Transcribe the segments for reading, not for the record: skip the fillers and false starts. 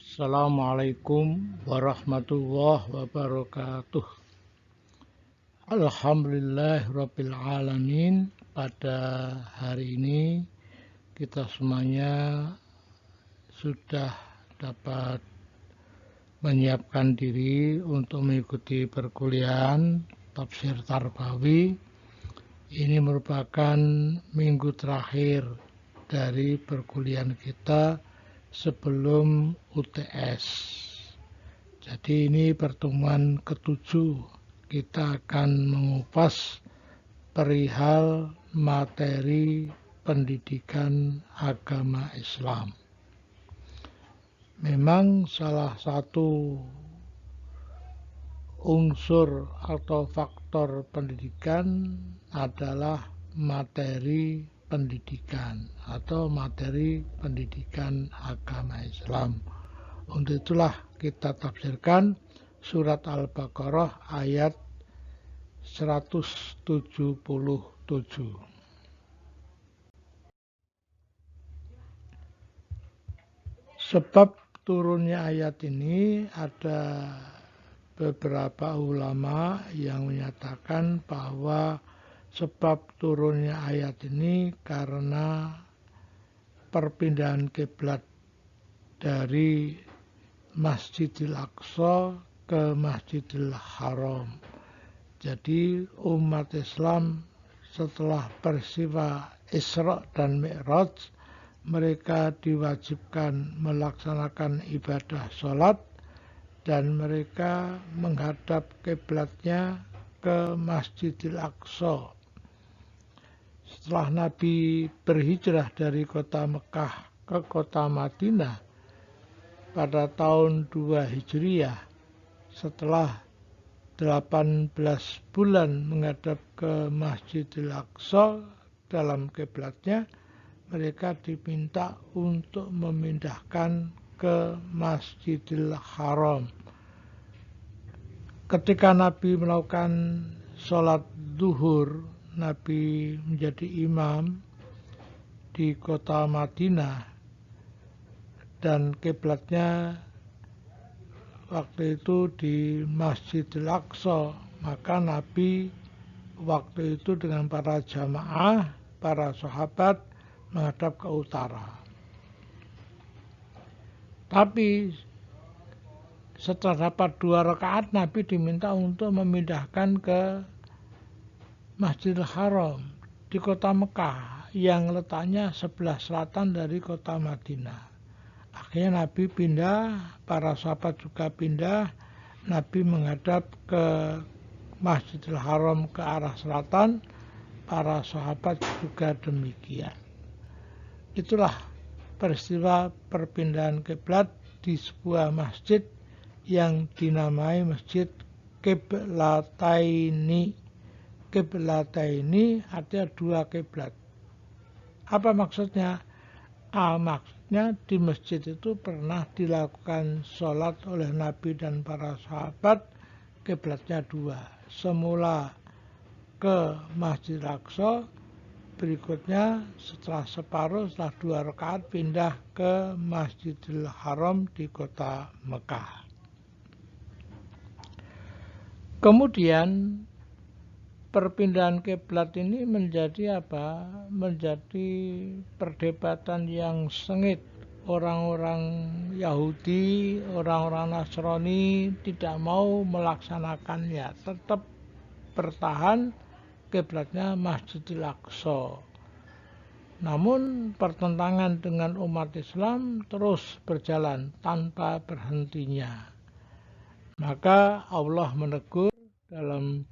Assalamualaikum warahmatullahi wabarakatuh. Alhamdulillahirabbil alamin. Pada hari ini kita semuanya sudah dapat menyiapkan diri untuk mengikuti perkuliahan tafsir Tarbawi. Ini merupakan minggu terakhir dari perkuliahan kita sebelum UTS. Jadi ini pertemuan ke-7. Kita akan mengupas perihal materi pendidikan agama Islam. Memang salah satu unsur atau faktor pendidikan adalah materi pendidikan atau materi pendidikan agama Islam. Untuk itulah kita tafsirkan surat Al-Baqarah ayat 177. Sebab turunnya ayat ini ada beberapa ulama yang menyatakan bahwa sebab turunnya ayat ini karena perpindahan kiblat dari Masjidil Aqsa ke Masjidil Haram. Jadi umat Islam setelah peristiwa Isra dan Mi'raj, mereka diwajibkan melaksanakan ibadah sholat dan mereka menghadap kiblatnya ke Masjidil Aqsa. Setelah Nabi berhijrah dari kota Mekah ke kota Madinah pada tahun 2 Hijriah, setelah 18 bulan menghadap ke Masjidil Aqsa dalam kiblatnya, mereka diminta untuk memindahkan ke Masjidil Haram. Ketika Nabi melakukan sholat zuhur, Nabi menjadi imam di kota Madinah dan kiblatnya waktu itu di Masjidil Aqsa, maka Nabi waktu itu dengan para jamaah, para sahabat menghadap ke utara. Tapi setelah dapat 2 rakaat, Nabi diminta untuk memindahkan ke Masjidil Haram di kota Mekah yang letaknya sebelah selatan dari kota Madinah. Akhirnya Nabi pindah, para sahabat juga pindah, Nabi menghadap ke Masjidil Haram ke arah selatan, para sahabat juga demikian. Itulah peristiwa perpindahan kiblat di sebuah masjid yang dinamai Masjid Qiblataini. Qiblataini artinya 2 kiblat. Apa maksudnya? Maksudnya di masjid itu pernah dilakukan sholat oleh Nabi dan para sahabat, kiblatnya 2. Semula ke Masjid Aqsa, berikutnya setelah separuh, setelah 2 rakaat pindah ke Masjidil Haram di kota Mekah. Kemudian perpindahan kiblat ini menjadi apa? Menjadi perdebatan yang sengit. Orang-orang Yahudi, orang-orang Nasrani tidak mau melaksanakannya, tetap bertahan kiblatnya Masjidil Aqsa. Namun pertentangan dengan umat Islam terus berjalan tanpa berhentinya. Maka Allah menegur dalam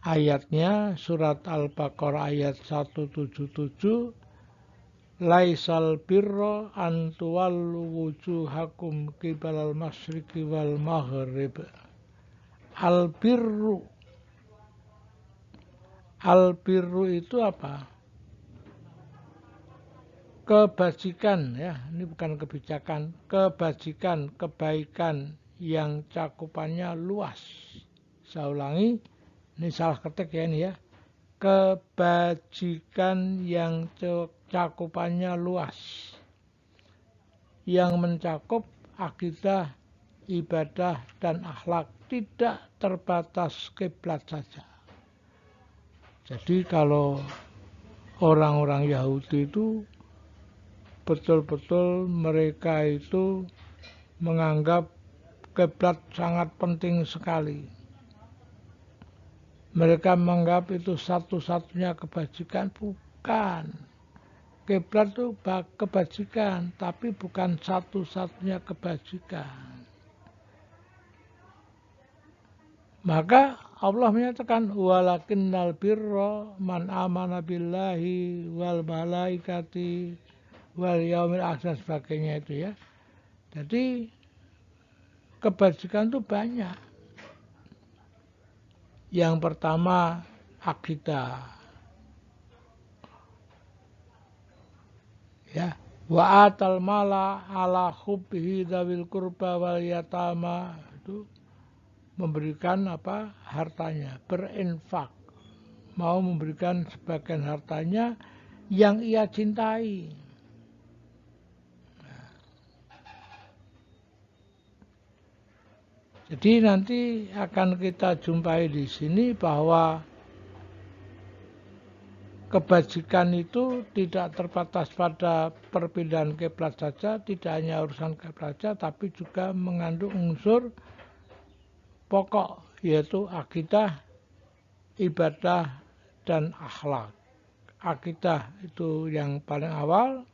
ayatnya surat Al-Baqarah ayat 177, Laisal birra an tuwallu wujuhakum qibalal masyriqi wal maghrib. Al-birru itu apa? Kebajikan, ya, ini bukan kebijakan, kebajikan, kebaikan yang cakupannya luas. Saya ulangi, ini salah ketik ya ini ya. Kebajikan yang cakupannya luas, yang mencakup akidah, ibadah, dan akhlak, tidak terbatas kiblat saja. Jadi kalau orang-orang Yahudi itu betul-betul mereka itu menganggap kiblat sangat penting sekali. Mereka menganggap itu satu-satunya kebajikan. Bukan. Kiblat itu kebajikan, tapi bukan satu-satunya kebajikan. Maka Allah menyatakan walakinnal birra man amana billahi wal malaikati wal yaumil akhir dan sebagainya itu ya. Jadi kebajikan itu banyak. Yang pertama akidah. Ya, wa atal mala ala hubbihi dzawil qurba wal yatama, itu memberikan hartanya, berinfak, mau memberikan sebagian hartanya yang ia cintai. Jadi nanti akan kita jumpai di sini bahwa kebajikan itu tidak terbatas pada perpindahan kiblat saja, tidak hanya urusan kiblat saja, tapi juga mengandung unsur pokok, yaitu akidah, ibadah, dan akhlak. Akidah itu yang paling awal,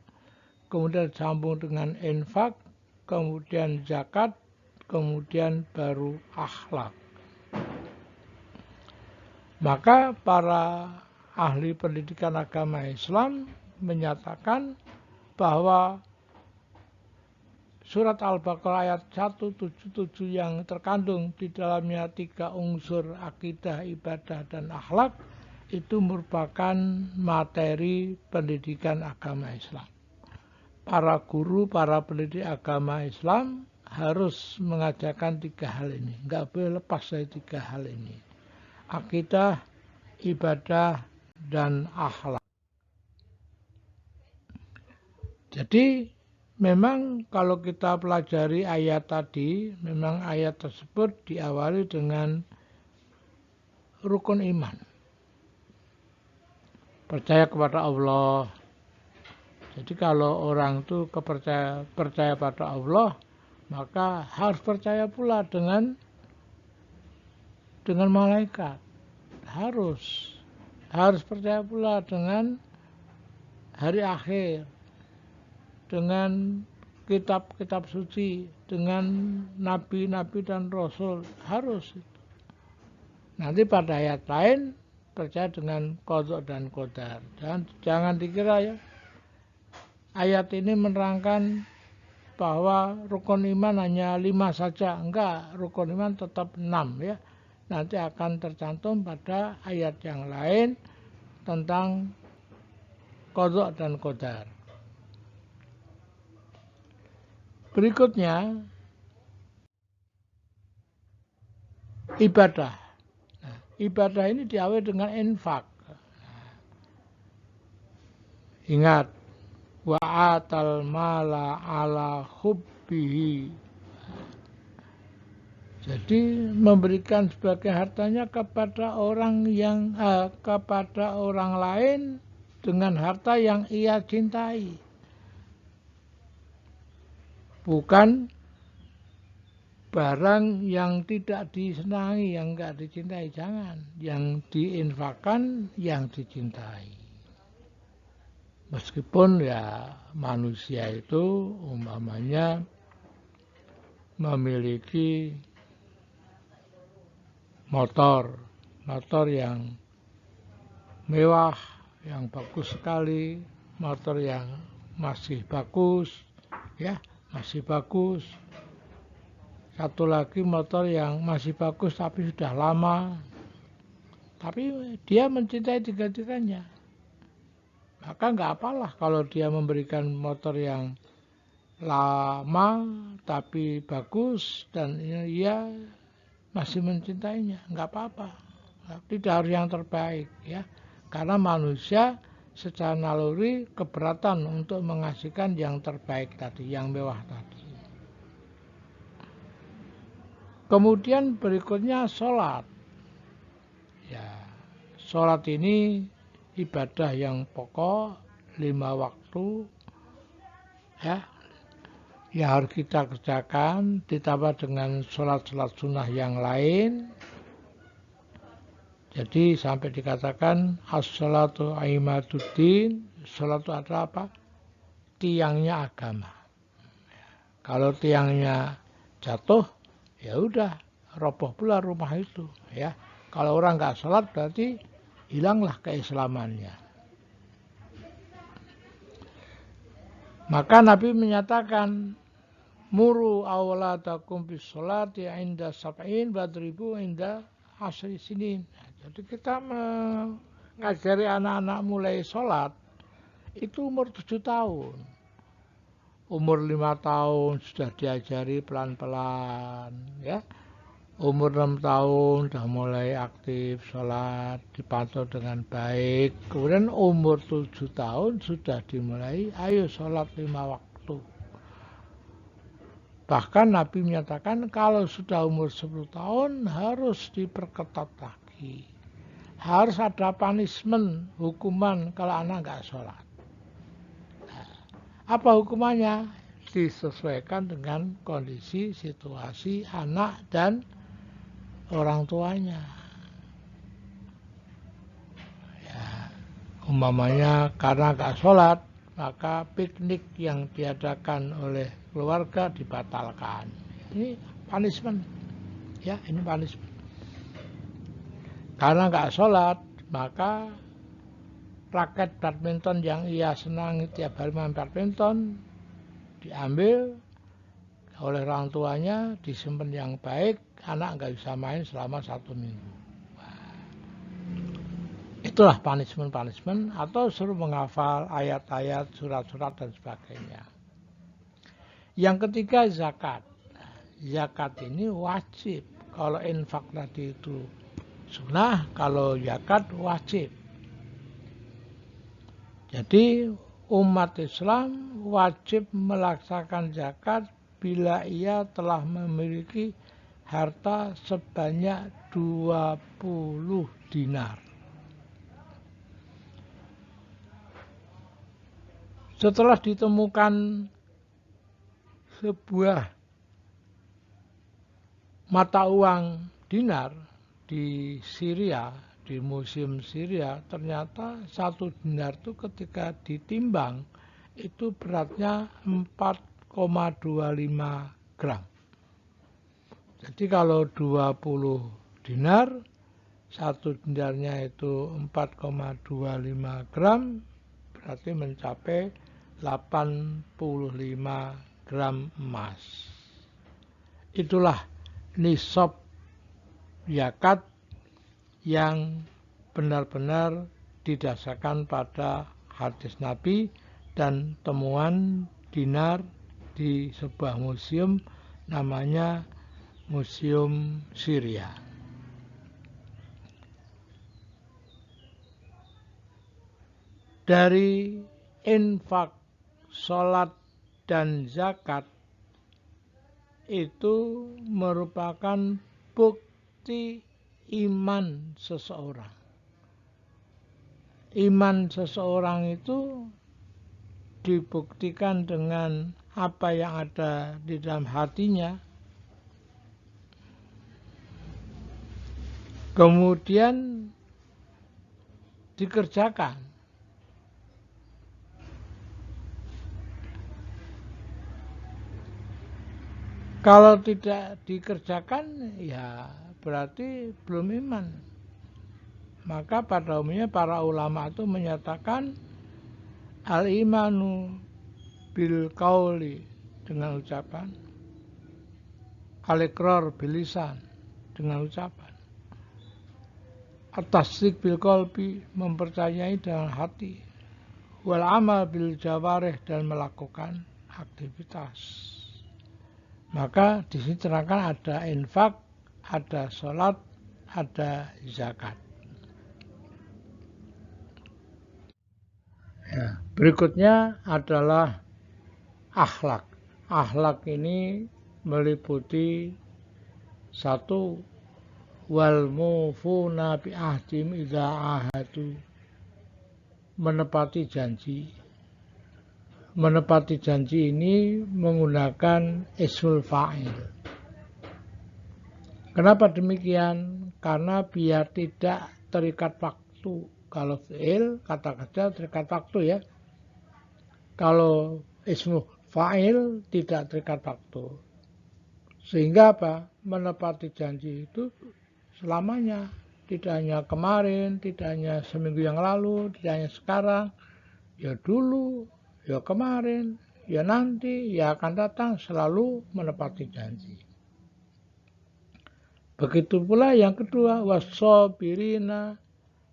kemudian sambung dengan infak, kemudian zakat, kemudian baru akhlak. Maka para ahli pendidikan agama Islam menyatakan bahwa surat Al-Baqarah ayat 177 yang terkandung di dalamnya 3 unsur akidah, ibadah, dan akhlak itu merupakan materi pendidikan agama Islam. Para guru, para pendidik agama Islam harus mengajarkan 3 hal ini. Enggak boleh lepas dari 3 hal ini. Akidah, ibadah, dan akhlak. Jadi memang kalau kita pelajari ayat tadi, memang ayat tersebut diawali dengan rukun iman. Percaya kepada Allah. Jadi kalau orang itu percaya pada Allah, maka harus percaya pula dengan malaikat. Harus percaya pula dengan hari akhir, dengan kitab-kitab suci, dengan nabi-nabi dan rasul, harus. Nanti pada ayat lain percaya dengan qada dan qadar. Jangan dikira ya, ayat ini menerangkan bahwa rukun iman hanya 5 saja. Enggak, rukun iman tetap 6 ya. Nanti akan tercantum pada ayat yang lain tentang qada dan qadar. Berikutnya ibadah. Nah, ibadah ini diawali dengan infak. Ingat, wa atal mala ala hubbihi. Jadi memberikan sebagai hartanya kepada orang lain dengan harta yang ia cintai. Bukan barang yang tidak disenangi, yang enggak dicintai, jangan. Yang diinfakkan yang dicintai. Meskipun ya manusia itu umpamanya memiliki motor yang mewah, yang bagus sekali, motor yang masih bagus, ya, masih bagus. Satu lagi motor yang masih bagus tapi sudah lama, tapi dia mencintai 3-tiganya. Maka nggak apalah kalau dia memberikan motor yang lama tapi bagus dan ia masih mencintainya, nggak apa-apa. Tidak harus yang terbaik ya, karena manusia secara naluri keberatan untuk mengasihkan yang terbaik tadi, yang mewah tadi. Kemudian berikutnya sholat. Ya, sholat ini ibadah yang pokok 5 waktu, ya, yang harus kita kerjakan, ditambah dengan sholat-sholat sunnah yang lain. Jadi sampai dikatakan as-sholatu aimaduddin, sholat itu adalah apa? Tiangnya agama. Kalau tiangnya jatuh, ya udah roboh pula rumah itu, ya. Kalau orang nggak sholat berarti hilanglah keislamannya. Maka Nabi menyatakan muru awladakum bis sholati inda sab'in badribu inda asri sinin. Jadi kita mengajari anak-anak mulai sholat itu umur 7 tahun. Umur 5 tahun sudah diajari pelan-pelan, ya. Umur 6 tahun sudah mulai aktif sholat, dipantau dengan baik. Kemudian umur 7 tahun sudah dimulai, ayo sholat 5 waktu. Bahkan Nabi menyatakan kalau sudah umur 10 tahun harus diperketat lagi. Harus ada punishment, hukuman kalau anak nggak sholat. Apa hukumannya? Disesuaikan dengan kondisi, situasi anak dan orang tuanya. Ya, umpamanya karena nggak sholat, maka piknik yang diadakan oleh keluarga dibatalkan. Ini punishment. Ya, ini punishment. Karena nggak sholat, maka raket badminton yang ia senang tiap hari main badminton diambil oleh orang tuanya, disimpan yang baik, anak nggak bisa main selama 1 minggu. Wah. Itulah punishment atau suruh menghafal ayat-ayat, surat-surat dan sebagainya. Yang ketiga zakat. Zakat ini wajib. Kalau infak tadi itu sunnah, kalau zakat wajib. Jadi umat Islam wajib melaksanakan zakat bila ia telah memiliki harta sebanyak 20 dinar. Setelah ditemukan sebuah mata uang dinar di Syria, di museum Syria, ternyata 1 dinar itu ketika ditimbang itu beratnya 4,25 gram. Jadi kalau 20 dinar, 1 dinarnya itu 4,25 gram, berarti mencapai 85 gram emas. Itulah nisab zakat yang benar-benar didasarkan pada hadis Nabi dan temuan dinar di sebuah museum namanya Museum Syria. Dari infak, sholat, dan zakat itu merupakan bukti iman seseorang. Iman seseorang itu dibuktikan dengan apa yang ada di dalam hatinya, kemudian dikerjakan. Kalau tidak dikerjakan, ya berarti belum iman. Maka pada umumnya para ulama itu menyatakan al-imanu bil qauli dengan ucapan, al-iqrar bil lisan dengan ucapan, at-tasdiq bil qalbi mempercayai dengan hati, wal amal bil jawarih dan melakukan aktivitas. Maka di sini terangkan ada infak, ada sholat, ada zakat. Ya, berikutnya adalah akhlak. Akhlak ini meliputi Satu, wal mufuna bi ahdim idza ahadu, menepati janji. Menepati janji ini menggunakan ismul fa'il. Kenapa demikian? Karena biar tidak terikat waktu. Kalau fi'il, kata kerja terikat waktu ya. Kalau ismul fa'il tidak terikat waktu. Sehingga apa? Menepati janji itu selamanya. Tidak hanya kemarin, tidak hanya seminggu yang lalu, tidak hanya sekarang. Ya dulu, ya kemarin, ya nanti, ya akan datang, selalu menepati janji. Begitu pula yang kedua, was-sabirina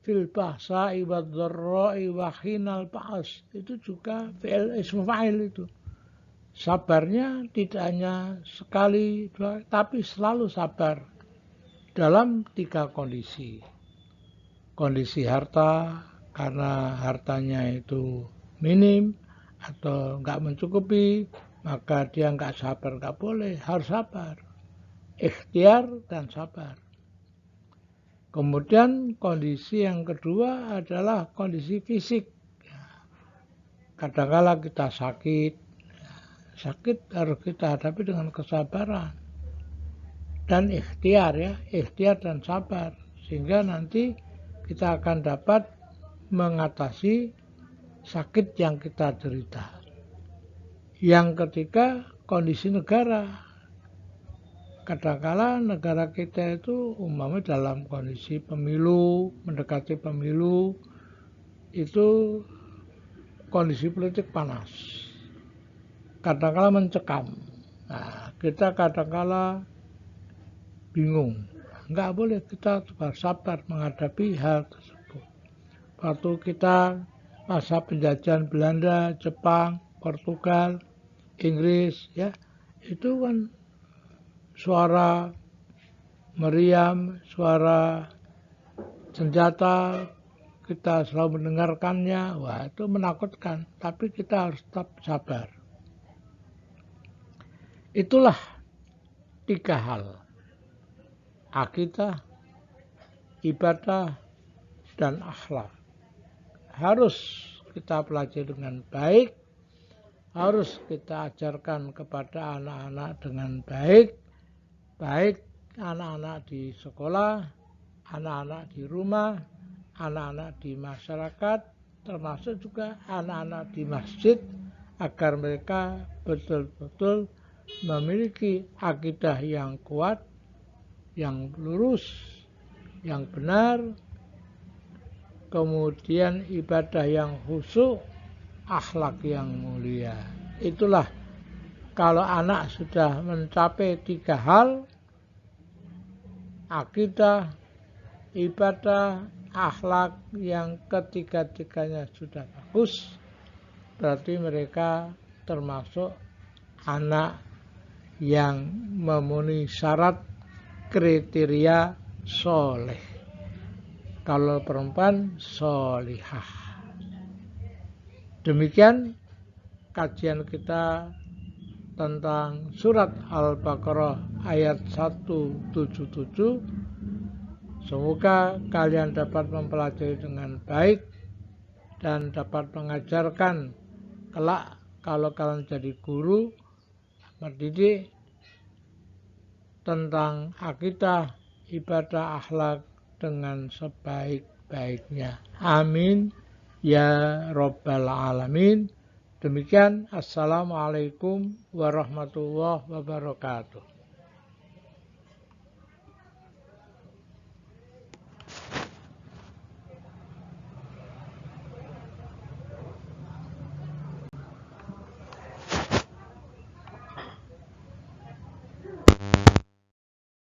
fil ba'sa'i wad-dharra'i wa hinal ba'as. Itu juga fi'il ismu fa'il itu. Sabarnya tidak hanya sekali, dua, tapi selalu sabar dalam 3 kondisi. Kondisi harta, karena hartanya itu minim atau nggak mencukupi, maka dia nggak sabar, nggak boleh, harus sabar. Ikhtiar dan sabar. Kemudian kondisi yang kedua adalah kondisi fisik. Kadang-kala kita sakit, sakit harus kita hadapi dengan kesabaran dan ikhtiar ya, ikhtiar dan sabar, sehingga nanti kita akan dapat mengatasi sakit yang kita derita. Yang ketiga, kondisi negara. Kadang-kala negara kita itu umpamanya dalam kondisi pemilu, mendekati pemilu, itu kondisi politik panas. Kadang-kala mencekam. Nah, kita kadang-kala bingung. Enggak boleh, kita sabar menghadapi hal tersebut. Waktu kita masa penjajahan Belanda, Jepang, Portugal, Inggris, ya, itu kan suara meriam, suara senjata, kita selalu mendengarkannya. Wah, itu menakutkan, tapi kita harus tetap sabar. Itulah 3 hal. Akidah, ibadah, dan akhlak. Harus kita pelajari dengan baik, harus kita ajarkan kepada anak-anak dengan baik, baik anak-anak di sekolah, anak-anak di rumah, anak-anak di masyarakat, termasuk juga anak-anak di masjid, agar mereka betul-betul memiliki akidah yang kuat, yang lurus, yang benar, kemudian ibadah yang khusyuk, akhlak yang mulia. Itulah kalau anak sudah mencapai 3 hal, akidah, ibadah, akhlak yang ketiga-tiganya sudah bagus, berarti mereka termasuk anak yang memenuhi syarat kriteria soleh. Kalau perempuan, solihah. Demikian kajian kita tentang surat Al-Baqarah ayat 177. Semoga kalian dapat mempelajari dengan baik dan dapat mengajarkan kelak kalau kalian jadi guru, mendidik tentang akidah, ibadah, akhlak dengan sebaik-baiknya. Amin ya Rabbal Alamin. Demikian, Assalamualaikum warahmatullahi wabarakatuh.